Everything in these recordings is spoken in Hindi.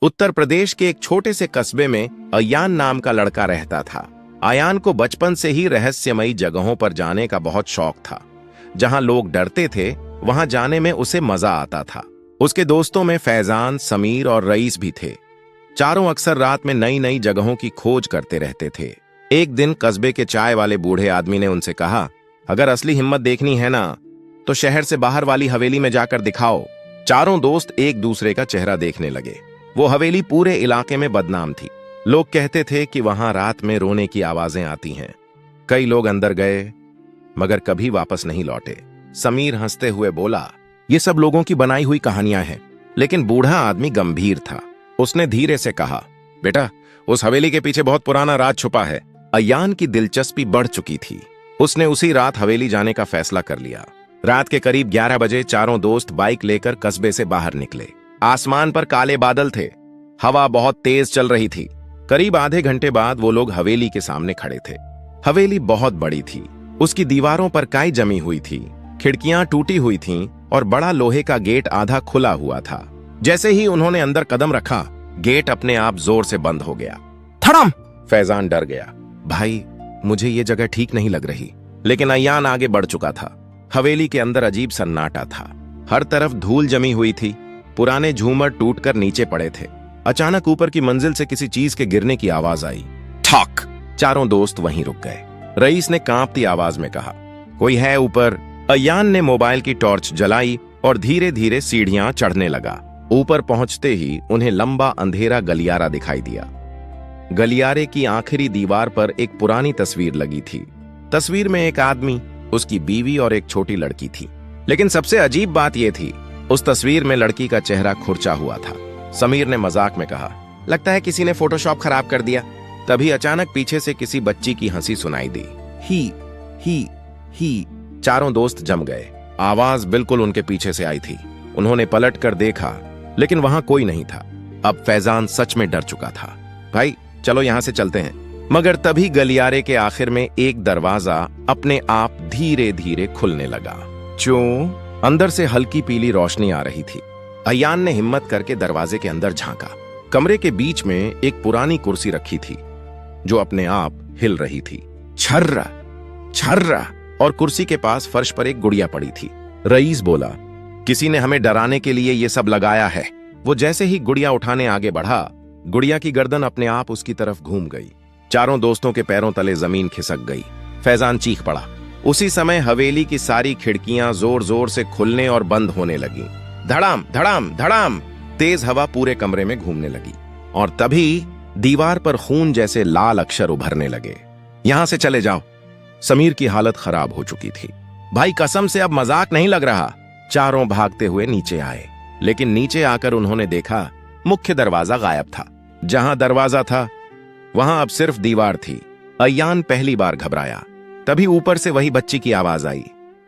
उत्तर प्रदेश के एक छोटे से कस्बे में अयान नाम का लड़का रहता था। अयान को बचपन से ही रहस्यमयी जगहों पर जाने का बहुत शौक था। जहां लोग डरते थे वहां जाने में उसे मजा आता था। उसके दोस्तों में फैजान, समीर और रईस भी थे। चारों अक्सर रात में नई नई जगहों की खोज करते रहते थे। एक दिन कस्बे के चाय वाले बूढ़े आदमी ने उनसे कहा, अगर असली हिम्मत देखनी है ना तो शहर से बाहर वाली हवेली में जाकर दिखाओ। चारों दोस्त एक दूसरे का चेहरा देखने लगे। वो हवेली पूरे इलाके में बदनाम थी। लोग कहते थे कि वहां रात में रोने की आवाजें आती हैं। कई लोग अंदर गए मगर कभी वापस नहीं लौटे। समीर हंसते हुए बोला, ये सब लोगों की बनाई हुई कहानियां हैं। लेकिन बूढ़ा आदमी गंभीर था। उसने धीरे से कहा, बेटा, उस हवेली के पीछे बहुत पुराना राज छुपा है। अयान की दिलचस्पी बढ़ चुकी थी। उसने उसी रात हवेली जाने का फैसला कर लिया। रात के करीब 11 बजे चारों दोस्त बाइक लेकर कस्बे से बाहर निकले। आसमान पर काले बादल थे। हवा बहुत तेज चल रही थी। करीब आधे घंटे बाद वो लोग हवेली के सामने खड़े थे। हवेली बहुत बड़ी थी। उसकी दीवारों पर काई जमी हुई थी, खिड़कियां टूटी हुई थीं और बड़ा लोहे का गेट आधा खुला हुआ था। जैसे ही उन्होंने अंदर कदम रखा, गेट अपने आप जोर से बंद हो गया। धड़म! फैजान डर गया। भाई, मुझे ये जगह ठीक नहीं लग रही। लेकिन अयान आगे बढ़ चुका था। हवेली के अंदर अजीब सन्नाटा था। हर तरफ धूल जमी हुई थी। पुराने झूमर टूटकर नीचे पड़े थे। अचानक ऊपर की मंजिल से किसी चीज के गिरने की आवाज आई। ठक! चारों दोस्त वहीं रुक गए। रईस ने कांपती आवाज में कहा, कोई है ऊपर? अयान ने मोबाइल की टॉर्च जलाई और धीरे धीरे सीढ़ियां चढ़ने लगा। ऊपर पहुंचते ही उन्हें लंबा अंधेरा गलियारा दिखाई दिया। गलियारे की आखिरी दीवार पर एक पुरानी तस्वीर लगी थी। तस्वीर में एक आदमी, उसकी बीवी और एक छोटी लड़की थी। लेकिन सबसे अजीब बात यह थी, उस तस्वीर में लड़की का चेहरा खुरचा हुआ था। समीर ने मजाक में कहा, लगता है किसी ने फोटोशॉप खराब कर दिया। तभी अचानक पीछे से किसी बच्ची की हंसी सुनाई दी। ही। चारों दोस्त जम गए। आवाज बिल्कुल उनके पीछे से आई थी। उन्होंने पलट कर देखा, लेकिन वहां कोई नहीं था। अब फैजान सच में डर चुका था। भाई, चलो यहां से चलते हैं। मगर तभी गलियारे के आखिर में एक दरवाजा अपने आप धीरे धीरे खुलने लगा। अंदर से हल्की पीली रोशनी आ रही थी। अयान ने हिम्मत करके दरवाजे के अंदर झांका। कमरे के बीच में एक पुरानी कुर्सी रखी थी जो अपने आप हिल रही थी। छर्रा छर्रा! और कुर्सी के पास फर्श पर एक गुड़िया पड़ी थी। रईस बोला, किसी ने हमें डराने के लिए ये सब लगाया है। वो जैसे ही गुड़िया उठाने आगे बढ़ा, गुड़िया की गर्दन अपने आप उसकी तरफ घूम गई। चारों दोस्तों के पैरों तले जमीन खिसक गई। फैजान चीख पड़ा। उसी समय हवेली की सारी खिड़कियां जोर जोर से खुलने और बंद होने लगी। धड़ाम धड़ाम धड़ाम! तेज हवा पूरे कमरे में घूमने लगी और तभी दीवार पर खून जैसे लाल अक्षर उभरने लगे। यहां से चले जाओ। समीर की हालत खराब हो चुकी थी। भाई, कसम से अब मजाक नहीं लग रहा। चारों भागते हुए नीचे आए। लेकिन नीचे आकर उन्होंने देखा, मुख्य दरवाजा गायब था। जहां दरवाजा था वहां अब सिर्फ दीवार थी। अयान पहली बार घबराया। तभी ऊपर से वही बच्ची की आवाज आई,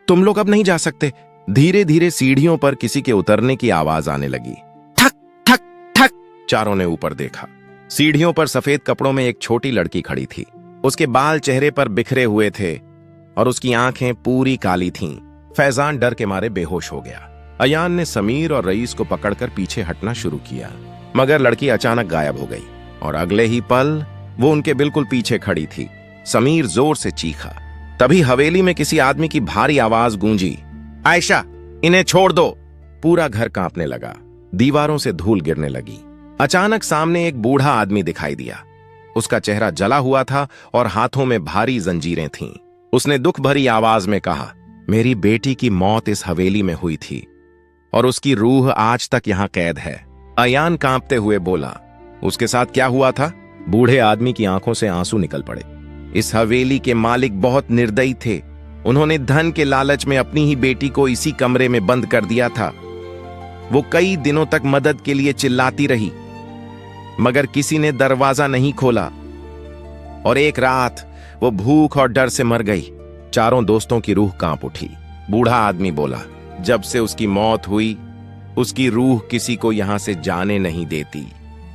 तुम लोग अब नहीं जा सकते। धीरे धीरे सीढ़ियों पर किसी के उतरने की आवाज आने लगी। ठक ठक ठक! चारों ने ऊपर देखा। सीढ़ियों पर सफेद कपड़ों में एक छोटी लड़की खड़ी थी। उसके बाल चेहरे पर बिखरे हुए थे और उसकी आंखें पूरी काली थीं। फैजान डर के मारे बेहोश हो गया। अयान ने समीर और रईस को पकड़कर पीछे हटना शुरू किया, मगर लड़की अचानक गायब हो गई और अगले ही पल वो उनके बिल्कुल पीछे खड़ी थी। समीर जोर से चीखा। तभी हवेली में किसी आदमी की भारी आवाज गूंजी, आयशा, इन्हें छोड़ दो। पूरा घर कांपने लगा। दीवारों से धूल गिरने लगी। अचानक सामने एक बूढ़ा आदमी दिखाई दिया। उसका चेहरा जला हुआ था और हाथों में भारी जंजीरें थीं। उसने दुख भरी आवाज में कहा, मेरी बेटी की मौत इस हवेली में हुई थी और उसकी रूह आज तक यहां कैद है। अयान कांपते हुए बोला, उसके साथ क्या हुआ था? बूढ़े आदमी की आंखों से आंसू निकल पड़े। इस हवेली के मालिक बहुत निर्दयी थे। उन्होंने धन के लालच में अपनी ही बेटी को इसी कमरे में बंद कर दिया था। वो कई दिनों तक मदद के लिए चिल्लाती रही, मगर किसी ने दरवाजा नहीं खोला और एक रात वो भूख और डर से मर गई। चारों दोस्तों की रूह कांप उठी। बूढ़ा आदमी बोला, जब से उसकी मौत हुई, उसकी रूह किसी को यहां से जाने नहीं देती।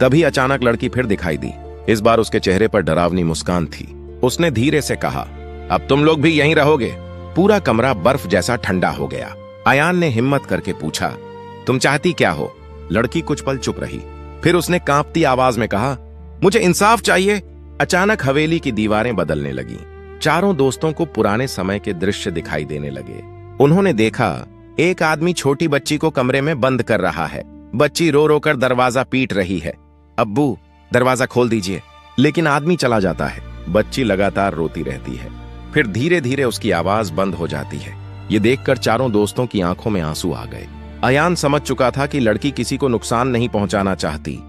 तभी अचानक लड़की फिर दिखाई दी। इस बार उसके चेहरे पर डरावनी मुस्कान थी। उसने धीरे से कहा, अब तुम लोग भी यहीं रहोगे। पूरा कमरा बर्फ जैसा ठंडा हो गया। अयान ने हिम्मत करके पूछा, तुम चाहती क्या हो? लड़की कुछ पल चुप रही, फिर उसने कांपती आवाज में कहा, मुझे इंसाफ चाहिए। अचानक हवेली की दीवारें बदलने लगी। चारों दोस्तों को पुराने समय के दृश्य दिखाई देने लगे। उन्होंने देखा एक आदमी छोटी बच्ची को कमरे में बंद कर रहा है। बच्ची रो रो कर दरवाजा पीट रही है। अब्बू, दरवाजा खोल दीजिए। लेकिन आदमी चला जाता है। बच्ची लगातार रोती रहती है। फिर धीरे धीरे उसकी आवाज बंद हो जाती है। ये देखकर चारों दोस्तों की आंखों में आंसू आ गए। अयान समझ चुका था कि लड़की किसी को नुकसान नहीं पहुंचाना चाहती,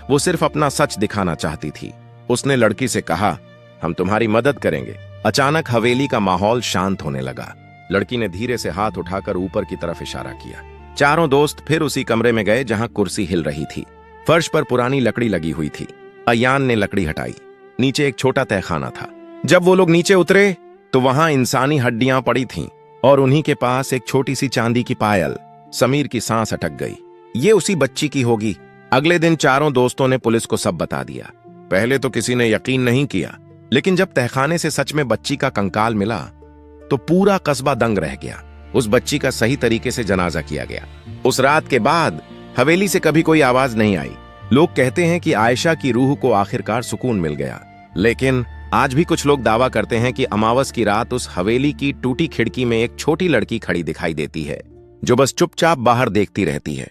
वो सिर्फ अपना सच दिखाना चाहती थी। उसने लड़की से कहा, हम तुम्हारी मदद करेंगे। अचानक हवेली का माहौल शांत होने लगा। लड़की ने धीरे से हाथ उठाकर ऊपर की तरफ इशारा किया। चारों दोस्त फिर उसी कमरे में गए जहां कुर्सी हिल रही थी। फर्श पर पुरानी लकड़ी लगी हुई थी। अयान ने लकड़ी हटाई। नीचे एक छोटा तहखाना था। जब वो लोग नीचे उतरे तो वहां इंसानी हड्डियां पड़ी थीं और उन्हीं के पास एक छोटी सी चांदी की पायल। समीर की सांस अटक गई। ये उसी बच्ची की होगी। अगले दिन चारों दोस्तों ने पुलिस को सब बता दिया। पहले तो किसी ने यकीन नहीं किया, लेकिन जब तहखाने से सच में बच्ची का कंकाल मिला तो पूरा कस्बा दंग रह गया। उस बच्ची का सही तरीके से जनाजा किया गया। उस रात के बाद हवेली से कभी कोई आवाज नहीं आई। लोग कहते हैं कि आयशा की रूह को आखिरकार सुकून मिल गया, लेकिन आज भी कुछ लोग दावा करते हैं कि अमावस की रात उस हवेली की टूटी खिड़की में एक छोटी लड़की खड़ी दिखाई देती है, जो बस चुपचाप बाहर देखती रहती है।